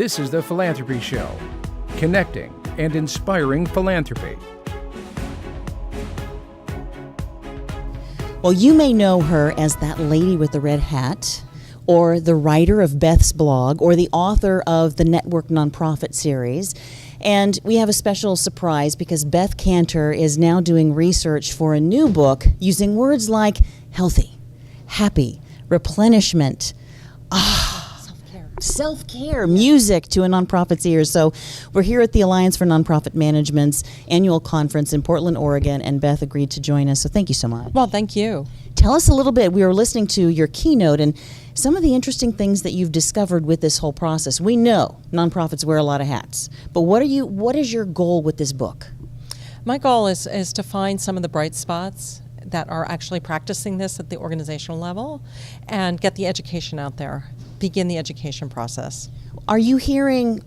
This is The Philanthropy Show, connecting and inspiring philanthropy. Well, you may know her as that lady with the red hat, or the writer of Beth's blog, or the author of the Network Nonprofit series. And we have a special surprise because Beth Kanter is now doing research for a new book using words like healthy, happy, replenishment, self-care, music to a nonprofit's ears. So we're here at the Alliance for Nonprofit Management's annual conference in Portland, Oregon, and Beth agreed to join us. So thank you so much. Well, thank you. Tell us a little bit. We were listening to your keynote and some of the interesting things that you've discovered with this whole process. We know nonprofits wear a lot of hats, but what is your goal with this book? My goal is to find some of the bright spots that are actually practicing this at the organizational level and get the education out there, begin the education process. Are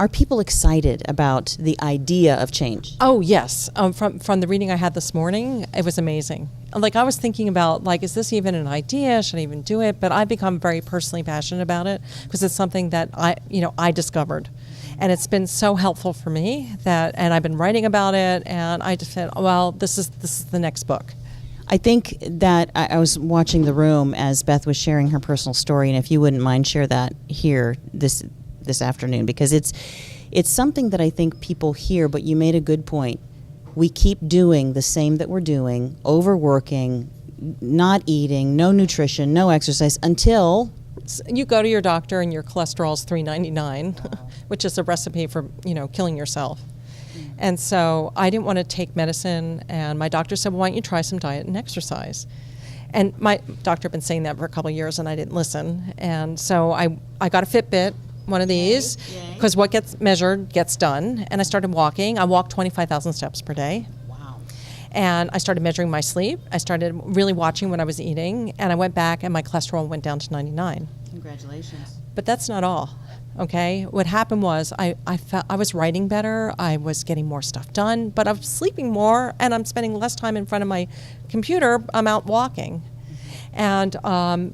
people excited about the idea of change? Oh, yes. From the reading I had this morning, it was amazing. Like, I was thinking about, is this even an idea? Should I even do it? But I've become very personally passionate about it because it's something that I discovered. And it's been so helpful for me and I've been writing about it, and I just said, well, this is the next book. I think that I was watching the room as Beth was sharing her personal story, and if you wouldn't mind, share that here this afternoon, because it's something that I think people hear, but you made a good point. We keep doing the same that we're doing, overworking, not eating, no nutrition, no exercise, until you go to your doctor and your cholesterol is 399, which is a recipe for killing yourself. And so I didn't want to take medicine, and my doctor said, well, why don't you try some diet and exercise? And my doctor had been saying that for a couple of years, and I didn't listen. And so I got a Fitbit, one of these, because what gets measured gets done. And I started walking. I walked 25,000 steps per day. Wow. And I started measuring my sleep. I started really watching what I was eating, and I went back, and my cholesterol went down to 99. Congratulations. But that's not all. Okay, what happened was I felt I was writing better, I was getting more stuff done, but I was sleeping more, and I'm spending less time in front of my computer. I'm out walking. And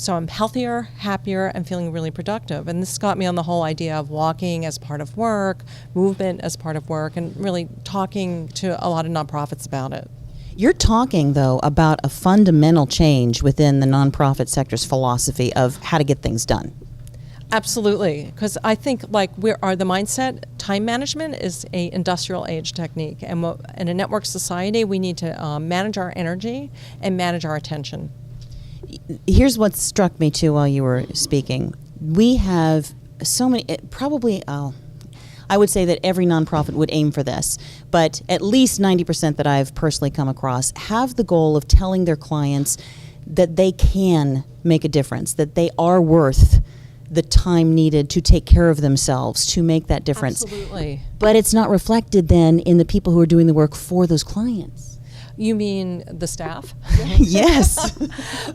so I'm healthier, happier, and feeling really productive. And this got me on the whole idea of walking as part of work, movement as part of work, and really talking to a lot of nonprofits about it. You're talking, though, about a fundamental change within the nonprofit sector's philosophy of how to get things done. Absolutely, because I think the mindset, time management is a industrial age technique, and in a network society, we need to manage our energy and manage our attention. Here's what struck me too while you were speaking. We have so many, I would say that every nonprofit would aim for this, but at least 90% that I've personally come across have the goal of telling their clients that they can make a difference, that they are worth the time needed to take care of themselves, to make that difference. Absolutely. But it's not reflected then in the people who are doing the work for those clients. You mean the staff? Yes.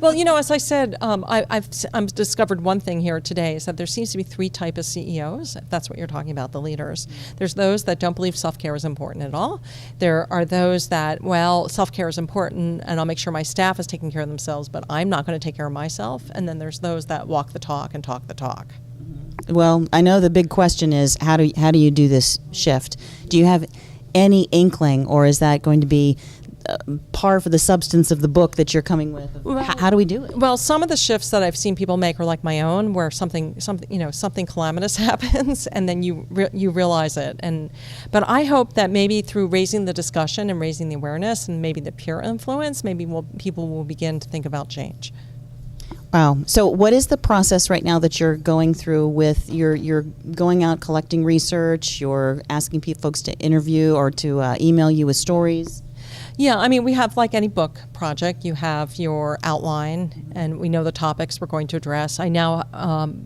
Well, as I said, I've discovered one thing here today is that there seems to be three types of CEOs, if that's what you're talking about, the leaders. There's those that don't believe self-care is important at all. There are those that, self-care is important, and I'll make sure my staff is taking care of themselves, but I'm not going to take care of myself. And then there's those that walk the talk and talk the talk. Well, I know the big question is how do you do this shift? Do you have any inkling, or is that going to be par for the substance of the book that you're coming with? How do we do it? Well, some of the shifts that I've seen people make are like my own, where something calamitous happens, and then you realize it. But I hope that maybe through raising the discussion and raising the awareness and maybe the peer influence, people will begin to think about change. Wow. So what is the process right now that you're going through with you're going out collecting research, you're asking folks to interview or to email you with stories? Yeah, we have, like any book project, you have your outline, and we know the topics we're going to address. I now,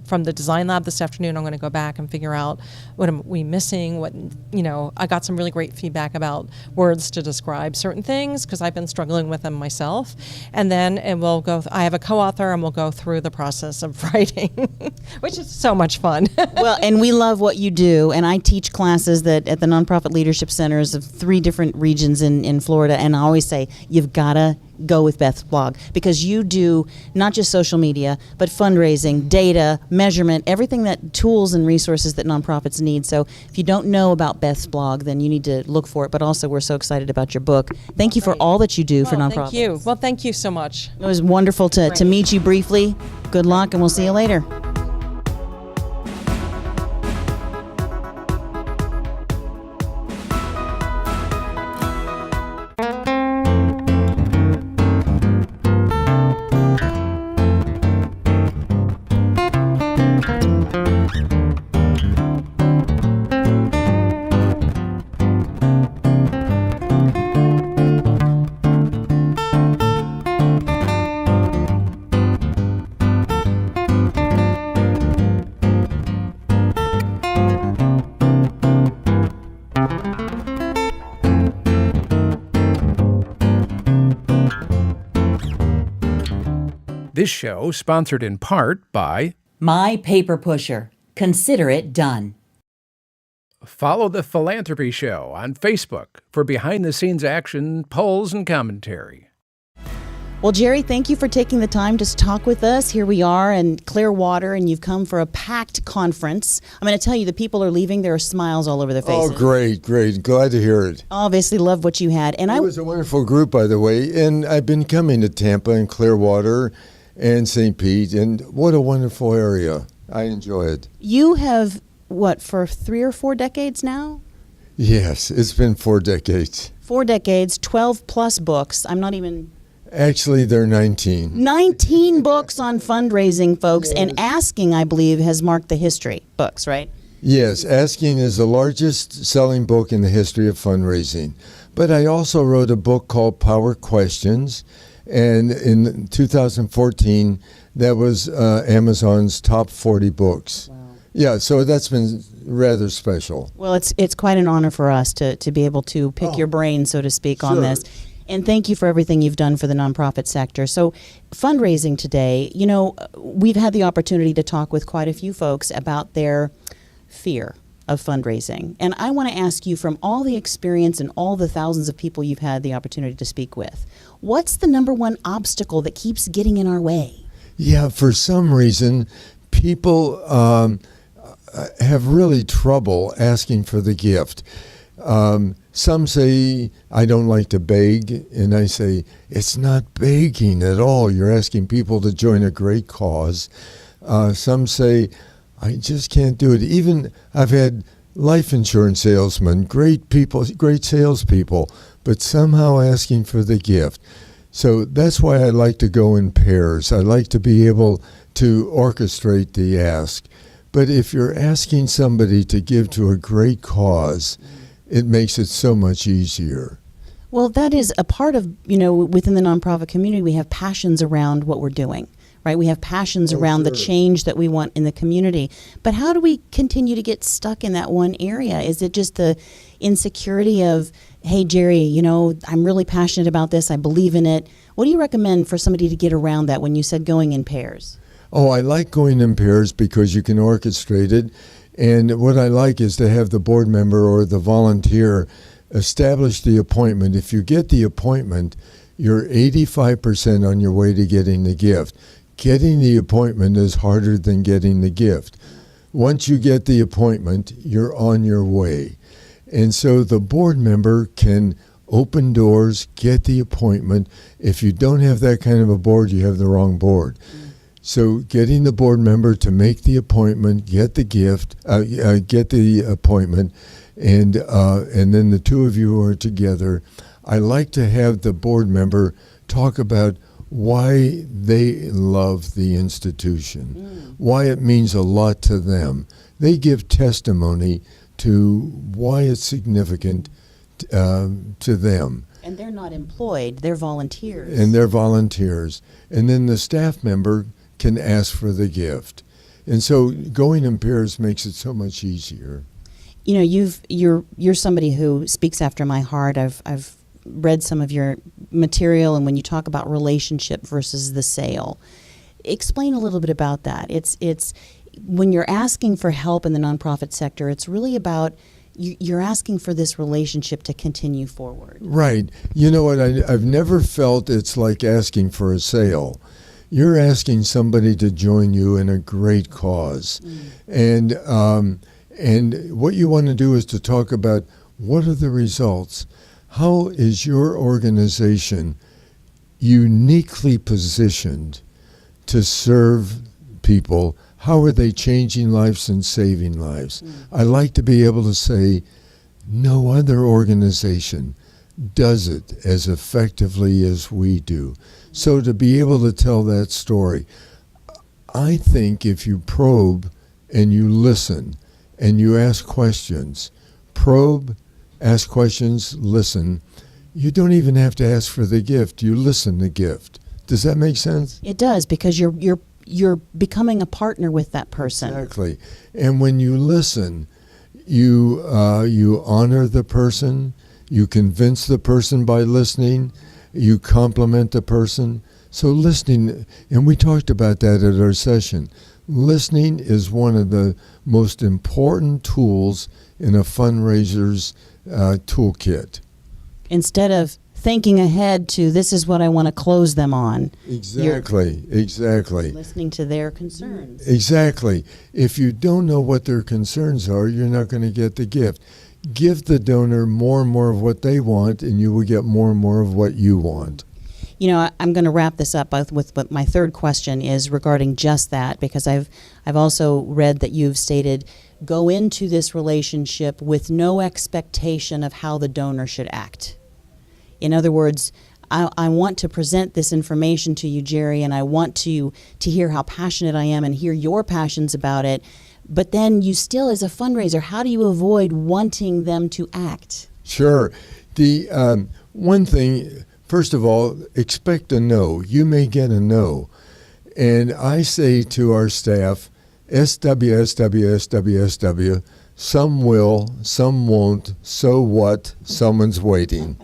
from the design lab this afternoon, I'm going to go back and figure out what are we missing. I got some really great feedback about words to describe certain things because I've been struggling with them myself. And then I have a co-author, and we'll go through the process of writing, which is so much fun. Well, and we love what you do, and I teach classes at the Nonprofit Leadership Centers of 3 different regions in Florida and I always say, you've got to go with Beth's blog, because you do not just social media, but fundraising, data, measurement, everything that tools and resources that nonprofits need. So if you don't know about Beth's blog, then you need to look for it. But also, we're so excited about your book. Thank you for all that you do for nonprofits. Thank you. Well, thank you so much. It was wonderful to meet you briefly. Good luck, and we'll see you later. This show sponsored in part by My Paper Pusher. Consider it done. Follow the Philanthropy Show on Facebook for behind-the-scenes action, polls, and commentary. Well, Jerry, thank you for taking the time to talk with us. Here we are in Clearwater, and you've come for a packed conference. I'm going to tell you, the people are leaving. There are smiles all over their faces. Oh, great. Glad to hear it. Obviously, love what you had. And It was a wonderful group, by the way, and I've been coming to Tampa and Clearwater and St. Pete, and what a wonderful area. I enjoy it. You have, for 3 or 4 decades now? Yes, it's been 4 decades. 4 decades, 12 plus books. I'm not even... Actually, they're 19. 19 books on fundraising, folks, and Asking, I believe, has marked the history books, right? Yes, Asking is the largest selling book in the history of fundraising. But I also wrote a book called Power Questions, and in 2014, that was Amazon's top 40 books. Wow. Yeah, so that's been rather special. Well, it's quite an honor for us to be able to pick your brain, so to speak, on this. And thank you for everything you've done for the nonprofit sector. So fundraising today, we've had the opportunity to talk with quite a few folks about their fear of fundraising. And I want to ask you, from all the experience and all the thousands of people you've had the opportunity to speak with, what's the number one obstacle that keeps getting in our way? Yeah, for some reason, people have really trouble asking for the gift. Some say, I don't like to beg, and I say, it's not begging at all. You're asking people to join a great cause. Some say, I just can't do it. Even I've had life insurance salesmen, great people, great salespeople, but somehow asking for the gift. So that's why I like to go in pairs. I like to be able to orchestrate the ask. But if you're asking somebody to give to a great cause, it makes it so much easier. Well, that is a part of, within the nonprofit community, we have passions around what we're doing. Right? We have passions around the change that we want in the community. But how do we continue to get stuck in that one area? Is it just the insecurity of, hey, Jerry, I'm really passionate about this. I believe in it. What do you recommend for somebody to get around that when you said going in pairs? Oh, I like going in pairs because you can orchestrate it. And what I like is to have the board member or the volunteer establish the appointment. If you get the appointment, you're 85% on your way to getting the gift. Getting the appointment is harder than getting the gift. Once you get the appointment, you're on your way. And so the board member can open doors, get the appointment. If you don't have that kind of a board, you have the wrong board. So getting the board member to make the appointment, get the gift, get the appointment, and then the two of you are together. I like to have the board member talk about why they love the institution, why it means a lot to them. They give testimony to why it's significant to them. And they're not employed, they're volunteers. And they're volunteers. And then the staff member can ask for the gift. And so going in pairs makes it so much easier. You're somebody who speaks after my heart. I've read some of your material, and when you talk about relationship versus the sale, explain a little bit about that. It's when you're asking for help in the nonprofit sector, it's really about you're asking for this relationship to continue forward. Right. You know what? I've never felt it's like asking for a sale. You're asking somebody to join you in a great cause. And what you want to do is to talk about what are the results. How is your organization uniquely positioned to serve people? How are they changing lives and saving lives? I like to be able to say no other organization does it as effectively as we do. So to be able to tell that story, I think if you probe and you listen and you ask questions, probe, ask questions, listen, you don't even have to ask for the gift. You listen the gift. Does that make sense? It does, because you're becoming a partner with that person. Exactly. And when you listen, you honor the person, you convince the person by listening, you compliment the person. So listening, and we talked about that at our session, listening is one of the most important tools in a fundraiser's toolkit. Instead of thinking ahead to this is what I want to close them on. Exactly. Listening to their concerns. Exactly. If you don't know what their concerns are, you're not going to get the gift. Give the donor more and more of what they want, and you will get more and more of what you want. You know, I'm going to wrap this up with what my third question is regarding just that, because I've also read that you've stated go into this relationship with no expectation of how the donor should act. In other words, I want to present this information to you, Jerry, and I want to hear how passionate I am and hear your passions about it. But then you still, as a fundraiser, how do you avoid wanting them to act? Sure. The one thing, first of all, expect a no. You may get a no. And I say to our staff, SW, some will, some won't, so what, someone's waiting.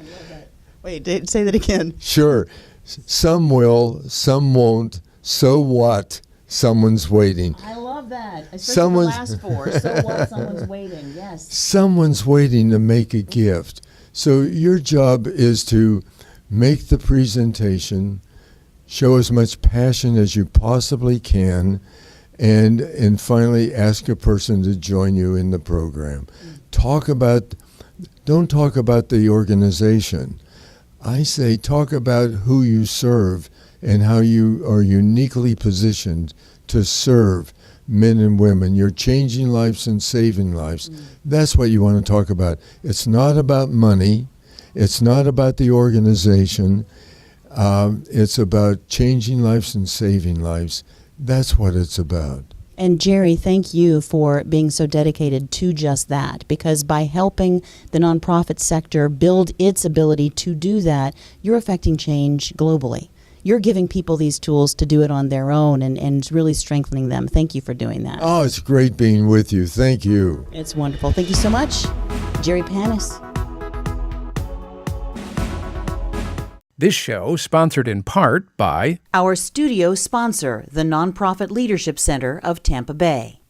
Wait, say that again. Sure. Some will, some won't, so what, someone's waiting. I love that. Especially the last four. So what, someone's waiting, yes. Someone's waiting to make a gift. So your job is to make the presentation, show as much passion as you possibly can, and finally ask a person to join you in the program. Don't talk about the organization. I say talk about who you serve and how you are uniquely positioned to serve men and women. You're changing lives and saving lives. That's what you want to talk about. It's not about money. It's not about the organization. It's about changing lives and saving lives. That's what it's about. And Jerry, thank you for being so dedicated to just that, because by helping the nonprofit sector build its ability to do that, you're affecting change globally. You're giving people these tools to do it on their own and really strengthening them. Thank you for doing that. Oh, it's great being with you. Thank you. It's wonderful. Thank you so much, Jerry Panas. This show sponsored in part by Our studio sponsor, the Nonprofit Leadership Center of Tampa Bay.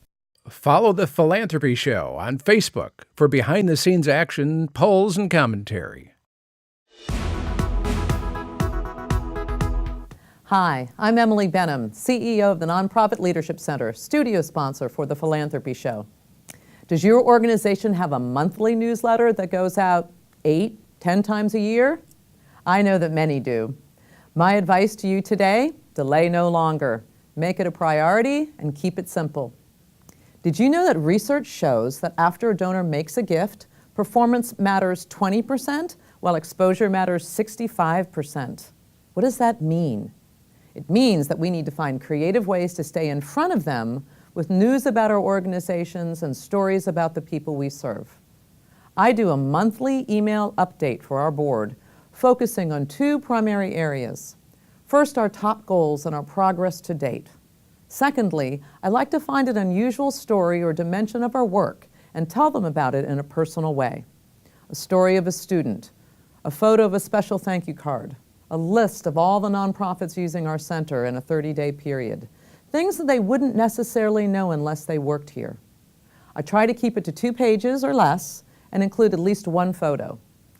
Follow the Philanthropy Show on Facebook for behind-the-scenes action, polls, and commentary. Hi, I'm Emily Benham, CEO of the Nonprofit Leadership Center, studio sponsor for the Philanthropy Show. Does your organization have a monthly newsletter that goes out 8, 10 times a year? I know that many do. My advice to you today, delay no longer. Make it a priority and keep it simple. Did you know that research shows that after a donor makes a gift, performance matters 20%, while exposure matters 65%? What does that mean? It means that we need to find creative ways to stay in front of them with news about our organizations and stories about the people we serve. I do a monthly email update for our board, focusing on 2 primary areas. First, our top goals and our progress to date. Secondly, I like to find an unusual story or dimension of our work and tell them about it in a personal way. A story of a student, a photo of a special thank you card, a list of all the nonprofits using our center in a 30-day period, things that they wouldn't necessarily know unless they worked here. I try to keep it to 2 pages or less and include at least one photo.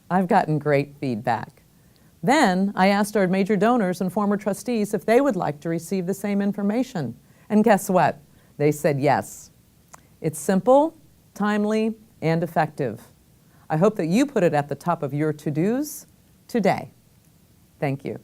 I've gotten great feedback. Then I asked our major donors and former trustees if they would like to receive the same information. And guess what? They said yes. It's simple, timely, and effective. I hope that you put it at the top of your to-dos today. Thank you.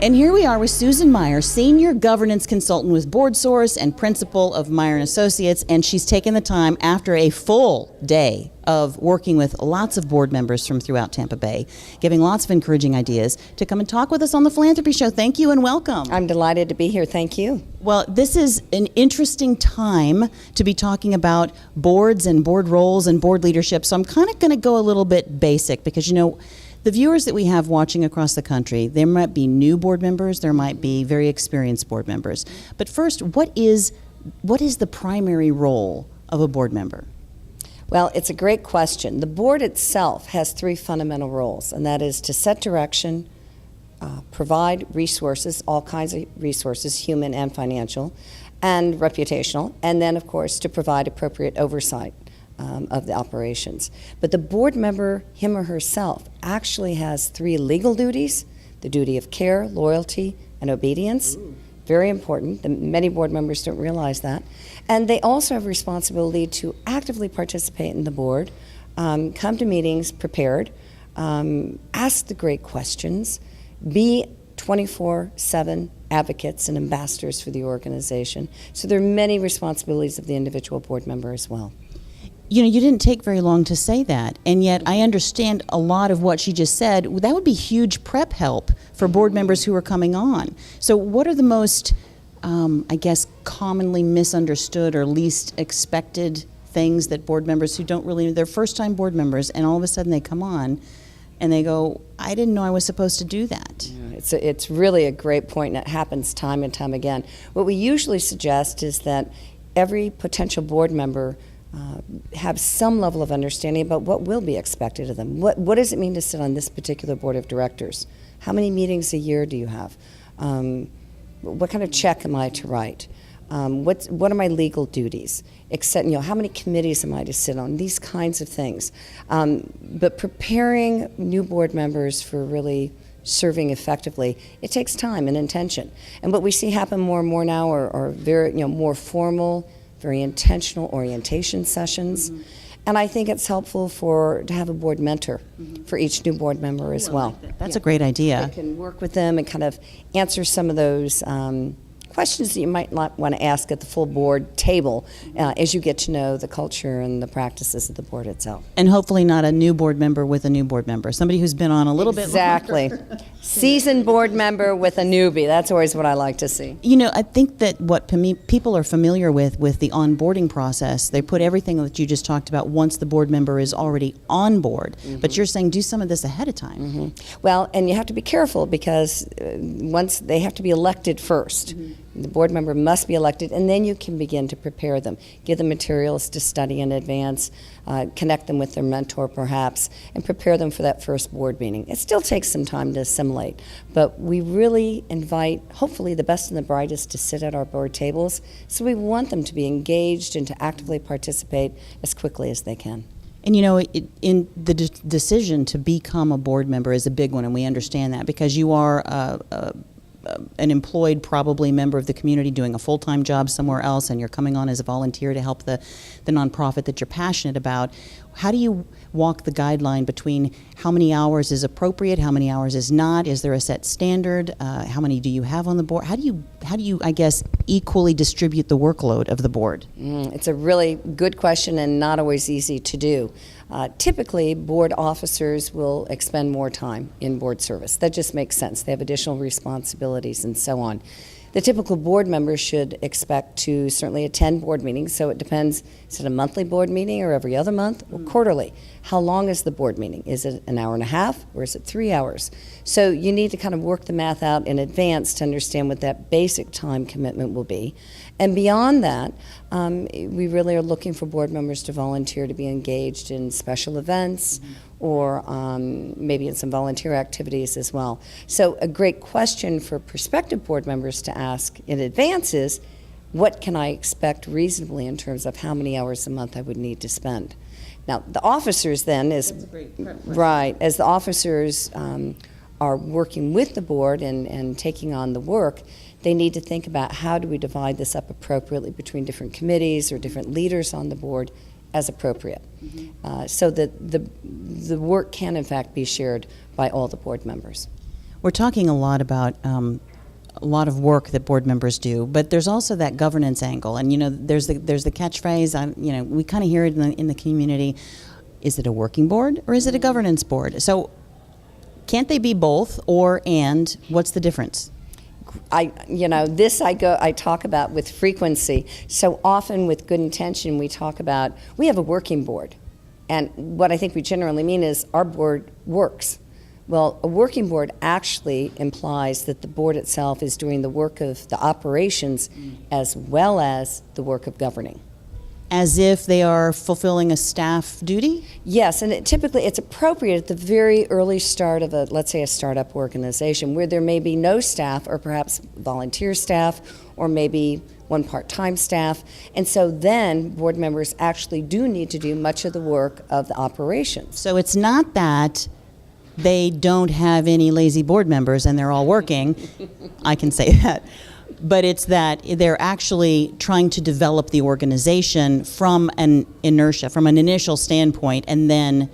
And here we are with Susan Meier, Senior Governance Consultant with BoardSource and Principal of Meier & Associates, and she's taken the time after a full day of working with lots of board members from throughout Tampa Bay, giving lots of encouraging ideas, to come and talk with us on the Philanthropy Show. Thank you and welcome. I'm delighted to be here. Thank you. Well, this is an interesting time to be talking about boards and board roles and board leadership, so I'm kind of going to go a little bit basic because, you know, the viewers that we have watching across the country, there might be new board members, there might be very experienced board members. But first, what is the primary role of a board member? Well, it's a great question. The board itself has three fundamental roles, and that is to set direction, provide resources, all kinds of resources, human and financial, and reputational, and then, of course, to provide appropriate oversight of the operations. But the board member, him or herself, actually has three legal duties: the duty of care, loyalty, and obedience. Very important. Many board members don't realize that. And they also have responsibility to actively participate in the board, come to meetings prepared, ask the great questions, be 24/7 advocates and ambassadors for the organization. So there are many responsibilities of the individual board member as well. You know, you didn't take very long to say that, and yet I understand a lot of what she just said. That would be huge prep help for board members who are coming on. So what are the most, I guess, commonly misunderstood or least expected things that board members who don't really, they're first-time board members, and all of a sudden they come on and they go, I didn't know I was supposed to do that. Yeah, it's really a great point, and it happens time and time again. What we usually suggest is that every potential board member have some level of understanding about what will be expected of them. What does it mean to sit on this particular board of directors? How many meetings a year do you have? What kind of check am I to write? What are my legal duties? Except, how many committees am I to sit on? These kinds of things. But preparing new board members for really serving effectively, it takes time and intention. And what we see happen more and more now are very, more formal, very intentional orientation sessions. Mm-hmm. And I think it's helpful to have a board mentor for each new board member as well. Like That's a great idea. I can work with them and kind of answer some of those questions that you might not want to ask at the full board table as you get to know the culture and the practices of the board itself. And hopefully not a new board member with a new board member, somebody who's been on a little bit longer. Exactly. Seasoned board member with a newbie. That's always what I like to see. I think that what people are familiar with the onboarding process, they put everything that you just talked about once the board member is already on board. Mm-hmm. But you're saying do some of this ahead of time. Mm-hmm. Well, and you have to be careful because once they have to be elected first. Mm-hmm. The board member must be elected, and then you can begin to prepare them, give them materials to study in advance, connect them with their mentor perhaps, and prepare them for that first board meeting. It still takes some time to assimilate, but we really invite, hopefully, the best and the brightest to sit at our board tables, so we want them to be engaged and to actively participate as quickly as they can. And in the decision to become a board member is a big one, and we understand that because you are an employed, probably member of the community doing a full-time job somewhere else, and you're coming on as a volunteer to help the nonprofit that you're passionate about. How do you walk the guideline between how many hours is appropriate, how many hours is not? Is there a set standard? How many do you have on the board? How do you, I guess, equally distribute the workload of the board? It's a really good question and not always easy to do. Typically, board officers will expend more time in board service. That just makes sense. They have additional responsibilities and so on. The typical board member should expect to certainly attend board meetings, so it depends, is it a monthly board meeting or every other month or quarterly? How long is the board meeting? Is it an hour and a half or is it 3 hours? So you need to kind of work the math out in advance to understand what that basic time commitment will be. And beyond that, we really are looking for board members to volunteer to be engaged in special events or maybe in some volunteer activities as well. So a great question for prospective board members to ask in advance is, what can I expect reasonably in terms of how many hours a month I would need to spend? Now, the officers then as the officers are working with the board and taking on the work, they need to think about how do we divide this up appropriately between different committees or different leaders on the board as appropriate, so that the work can in fact be shared by all the board members. We're talking a lot about a lot of work that board members do, but there's also that governance angle. And there's the catchphrase. We kind of hear it in the community. Is it a working board or is it a governance board? So, can't they be both, and what's the difference? I talk about with frequency. So often with good intention, we talk about, we have a working board. And what I think we generally mean is our board works. Well, a working board actually implies that the board itself is doing the work of the operations as well as the work of governing. As if they are fulfilling a staff duty? Yes, and typically it's appropriate at the very early start of let's say a startup organization where there may be no staff or perhaps volunteer staff or maybe one part-time staff. And so then board members actually do need to do much of the work of the operations. So it's not that they don't have any lazy board members and they're all working. I can say that. But it's that they're actually trying to develop the organization from an inertia, from an initial standpoint, and then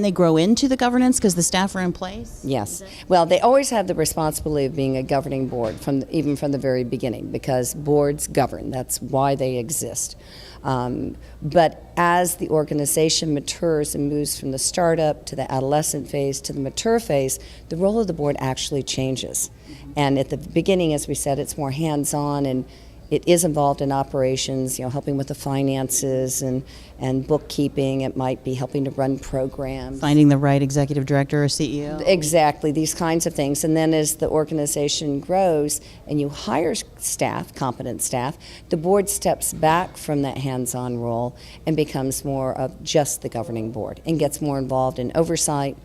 they grow into the governance because the staff are in place? Yes. Well, they always have the responsibility of being a governing board, even from the very beginning, because boards govern. That's why they exist. But as the organization matures and moves from the startup to the adolescent phase to the mature phase, the role of the board actually changes. And at the beginning, as we said, it's more hands-on and it is involved in operations, helping with the finances and bookkeeping. It might be helping to run programs. Finding the right executive director or CEO. Exactly, these kinds of things. And then as the organization grows and you hire staff, competent staff, the board steps back from that hands-on role and becomes more of just the governing board and gets more involved in oversight,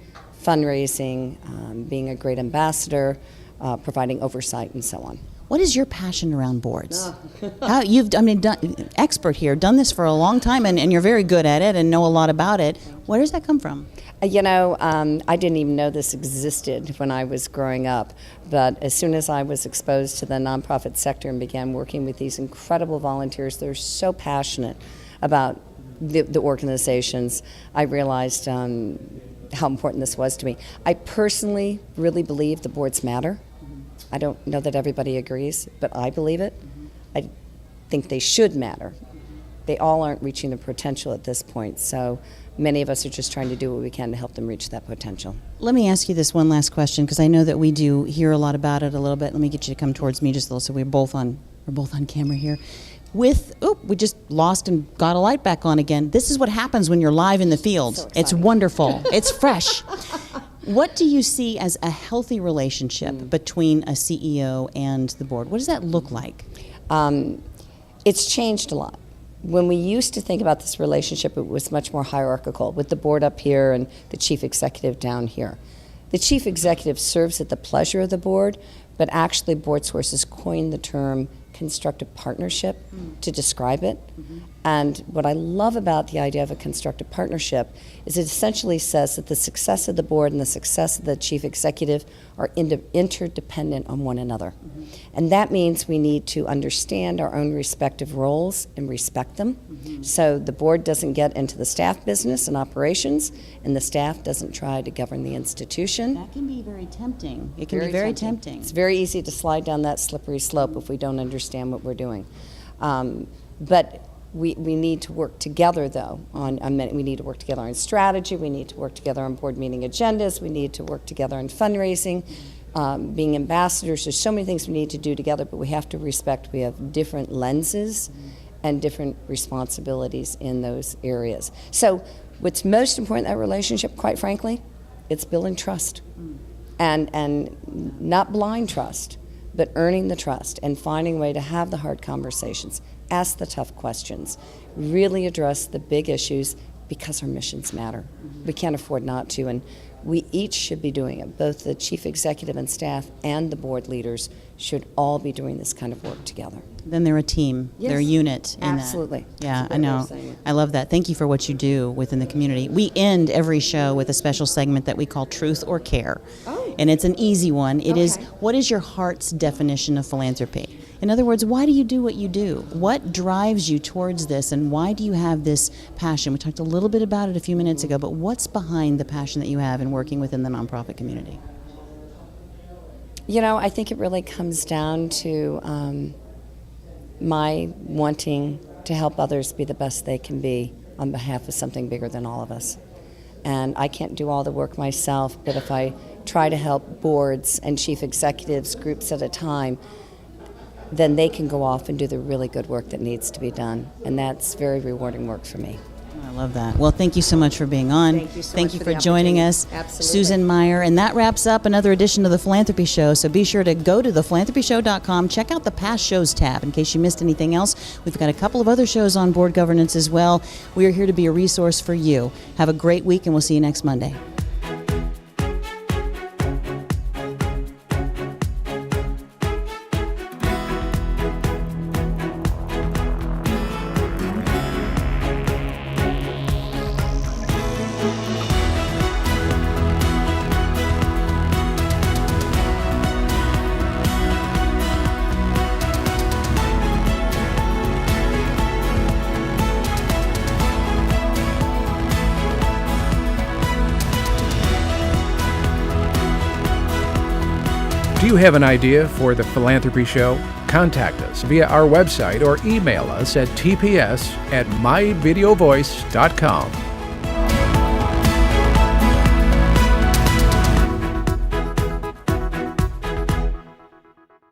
fundraising, being a great ambassador, providing oversight, and so on. What is your passion around boards? Expert here, done this for a long time, and you're very good at it and know a lot about it. Where does that come from? I didn't even know this existed when I was growing up, but as soon as I was exposed to the nonprofit sector and began working with these incredible volunteers, they're so passionate about the organizations, I realized how important this was to me. I personally really believe the boards matter. I don't know that everybody agrees, but I believe it. I think they should matter. They all aren't reaching their potential at this point, so many of us are just trying to do what we can to help them reach that potential. Let me ask you this one last question, because I know that we do hear a lot about it a little bit. Let me get you to come towards me just a little, so we're both on camera here. We just lost and got a light back on again. This is what happens when you're live in the field. So it's wonderful. It's fresh. What do you see as a healthy relationship between a CEO and the board? What does that look like? It's changed a lot. When we used to think about this relationship, it was much more hierarchical, with the board up here and the chief executive down here. The chief executive serves at the pleasure of the board, but actually BoardSource has coined the term constructive partnership to describe it. And what I love about the idea of a constructive partnership is it essentially says that the success of the board and the success of the chief executive are interdependent on one another. And that means we need to understand our own respective roles and respect them. So the board doesn't get into the staff business and operations, and the staff doesn't try to govern the institution. That can be very tempting. It can be very tempting. It's very easy to slide down that slippery slope if we don't understand what we're doing. But we need to work together, though. We need to work together on strategy. We need to work together on board meeting agendas. We need to work together on fundraising, being ambassadors. There's so many things we need to do together, but we have to respect we have different lenses and different responsibilities in those areas. So what's most important in that relationship, quite frankly, it's building trust. And not blind trust, but earning the trust and finding a way to have the hard conversations, ask the tough questions, really address the big issues, because our missions matter. We can't afford not to, and we each should be doing it. Both the chief executive and staff and the board leaders should all be doing this kind of work together. Then they're a team. Yes. They're a unit. in that. Absolutely. Yeah, That's a I great way know. of saying it. I love that. Thank you for what you do within the community. We end every show with a special segment that we call Truth or Care. Oh. And it's an easy one. It is, Okay. what is your heart's definition of philanthropy? In other words, why do you do what you do? What drives you towards this, and why do you have this passion? We talked a little bit about it a few minutes ago, but what's behind the passion that you have in working within the nonprofit community? You know, I think it really comes down to my wanting to help others be the best they can be on behalf of something bigger than all of us. And I can't do all the work myself, but if I try to help boards and chief executives, groups at a time, then they can go off and do the really good work that needs to be done. And that's very rewarding work for me. I love that. Well, thank you so much for being on. Thank you so Thank much you for for the joining opportunity. us. Absolutely. Susan Meier. And that wraps up another edition of The Philanthropy Show. So be sure to go to thephilanthropyshow.com. Check out the past shows tab in case you missed anything else. We've got a couple of other shows on board governance as well. We are here to be a resource for you. Have a great week, and we'll see you next Monday. Do you have an idea for the Philanthropy Show? Contact us via our website or email us at tps@myvideovoice.com.